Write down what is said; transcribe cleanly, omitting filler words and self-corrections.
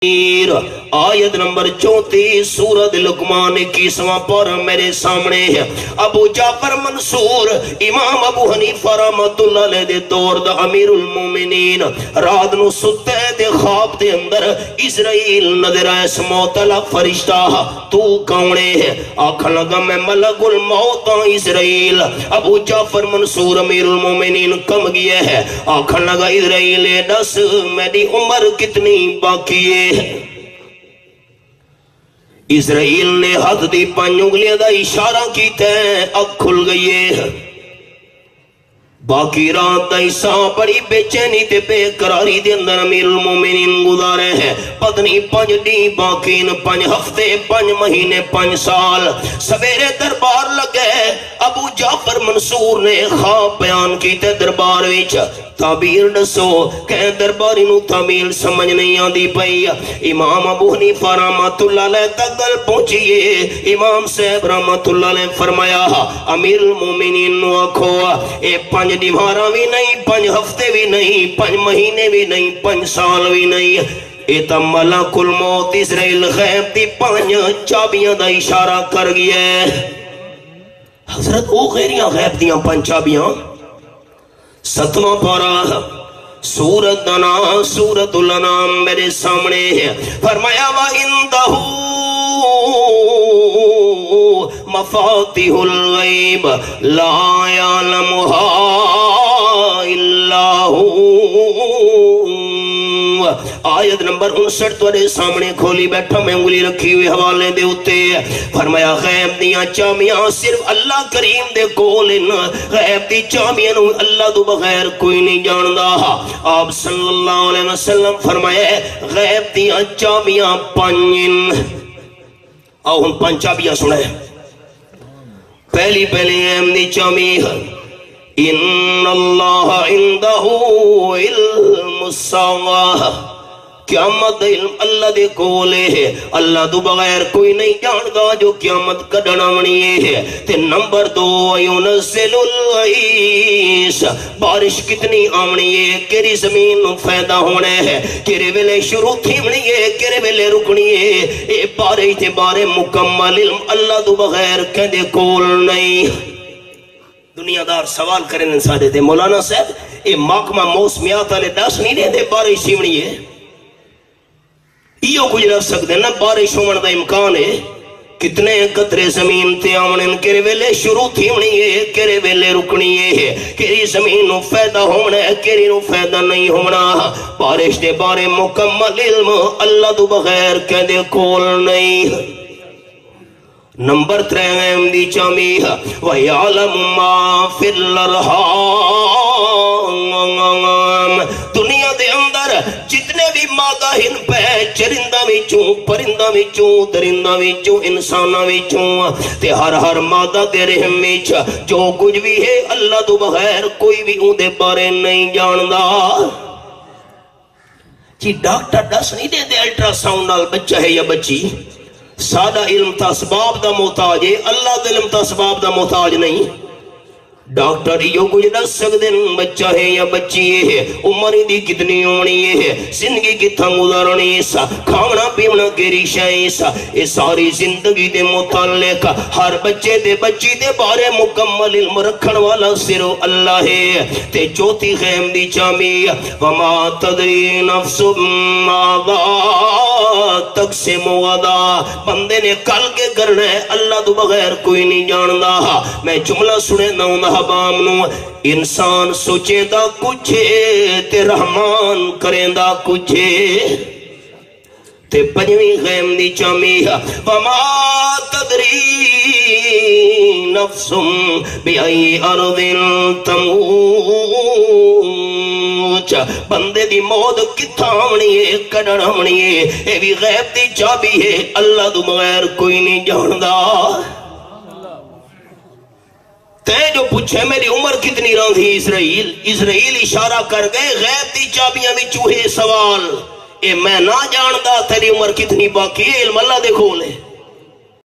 آیت نمبر 34 سورۃ لقمان 21واں پارہ میرے سامنے ہے۔ ابو جعفر منصور امام ابو حنیفہ رحمۃ اللہ علیہ دے دور دا امیر المومنین رات نو ستے دے خواب دے اندر اسرائیل نظر آئے موت والا فرشتہ تو کون ہے؟ آکھن لگا میں ملک الموت ہاں اسرائیل۔ ابو جعفر منصور امیر المومنین کم گیا ہے، آکھن لگا اسرائیل دس میری عمر کتنی باقی ہے؟ اسرائیل نے ہاتھ دی 5 انگلیاں دا اشارہ کیتا ہے، اکھ کھل گئی ہے۔ باقی رات دا حصہ بڑی بے چینی تے بے قراری دے اندر امیر المومنین گزارے ہیں۔ پتنی 5 دن باقی، 5 ہفتے، 5 مہینے، 5 سال۔ سویرے دربار لگے، ابو جعفر منصور نے خواب بیان کیتے دربار وچ۔ تعبیر دسو کہ درباری نو تعبیر سمجھ نہیں آندی پئی۔ امام ابو حنیفہ رحمۃ اللہ علیہ تک گل پہنچیے۔ امام صاحب رحمۃ اللہ علیہ فرمایا امیر المومنین نو آکھو اے 5 دیوارا بھی نہیں، 5 ہفتے بھی نہیں، 5 مہینے بھی نہیں، 5 سال بھی نہیں، ایتا ملک الموت اسرائیل غیب دی 5 چابیاں دا اشارہ کر گیا ہے۔ حضرت او غیریاں غیب دیاں 5 چابیاں۔ 7واں پارہ سورۃ الانعام، سورۃ الانعام میرے سامنے ہے۔ فرمایا وَإِنْدَهُ مفاتيح الغیب لا يعلمها الا هو۔ آیت نمبر 59 تورے سامنے کھولی بیٹھا میں انگلی رکھی ہوئی حوالے دے اتے۔ فرمایا غیب دیاں چابیاں صرف اللہ کریم دے کول ان، غیب دی چابیاں نو اللہ دو بغیر کوئی نہیں جاندا۔ آپ صلی اللہ علیہ وسلم فرمایا غیب دیاں چابیاں 5۔ آؤ ہم 5 چابیاں سنیں۔ پہلی غیب دی چابی ان اللہ عندہ علم الساعہ، قیامت علم اللہ دے کولے ہے، اللہ دو بغیر کوئی نہیں جاندا جو قیامت کڈنا منی ہے۔ تے نمبر 2 ينزل الغیث، بارش کتنی آمنی ہے، کیری زمین نو فائدہ ہونے ہے، کیرے ویلے شروع تھی منی ہے، کیرے ویلے رکنی ہے۔ اے بارش تے بارے مکمل علم اللہ دو بغیر کہندے کول نہیں۔ دنیا دار سوال کریں سارے دے مولانا صاحب اے محکمہ موسمیات والے دس نہیں دے بارش سیونی ہے، ایو کچھ رکھ سکتے نا بارش ہونے دا امکان ہے؟ کتنے قطرے زمین تے آمنن، کیرے ویلے شروع تھی منی ہے، کیرے ویلے رکنی ہے، کیری زمین نو فائدہ ہونا ہے، کیری نو فائدہ نہیں ہونا۔ بارش دے بارے مکمل علم اللہ دو بغیر کہندے کول نہیں۔ نمبر 3 دی چامی وَيَعْلَمُ مَا فِي الْأَرْحَامِ، دنیا دے اندر جتنے بھی مادہ ہن پہ چرندہ وچوں، پرندہ وچوں، درندہ وچوں، انسانہ وچوں، تے ہر مادہ دے رحم وچ جو کچھ بھی ہے اللہ تو بغیر کوئی بھی اون دے بارے نہیں جاندا۔ جی ڈاکٹر دس نہیں دے دے الٹرا ساؤنڈ نال بچہ ہے یا بچی، سادہ علم تا اسباب دا محتاج ہے، اللہ دا علم تا اسباب دا محتاج نہیں۔ ڈاکٹر یہ کچھ دس سکتے ہیں بچہ ہے یا بچی ہے، عمر دی کتنی ہونی ہے، زندگی کتنا گزارنی سا، کھانا پیونا کیری شائی سا، یہ ساری زندگی دے متعلق ہر بچے دے بچی دے بارے مکمل علم رکھن والا صرف اللہ ہے۔ تے چوتھی غیب دی چامی وما تدری نفس ماذا تقسم غدا، بندے نے کل کے کرنا ہے اللہ تو بغیر کوئی نہیں جاندا۔ میں جملہ سنے نہ حبام نو، انسان سوچے دا کچھے تے رحمان کریں دا کچھے۔ تے 5ویں غیب دی چامی وما تدری نفس بِأَيِّ أَرْضٍ تَمُوتُ، بندے دی موت کتھا آمنی ہے، کڈن آمنی ہے، اے بھی غیب دی چابی ہے، اللہ دو بغیر کوئی نہیں جاندا۔ تے جو پوچھے میری عمر کتنی راندھی اسرائیل اشارہ کر گئے غیب دی چابیاں بھی چوہے سوال، اے میں نہ جاندا تیری عمر کتنی باقی ہے، علم اللہ دے کھول ہے۔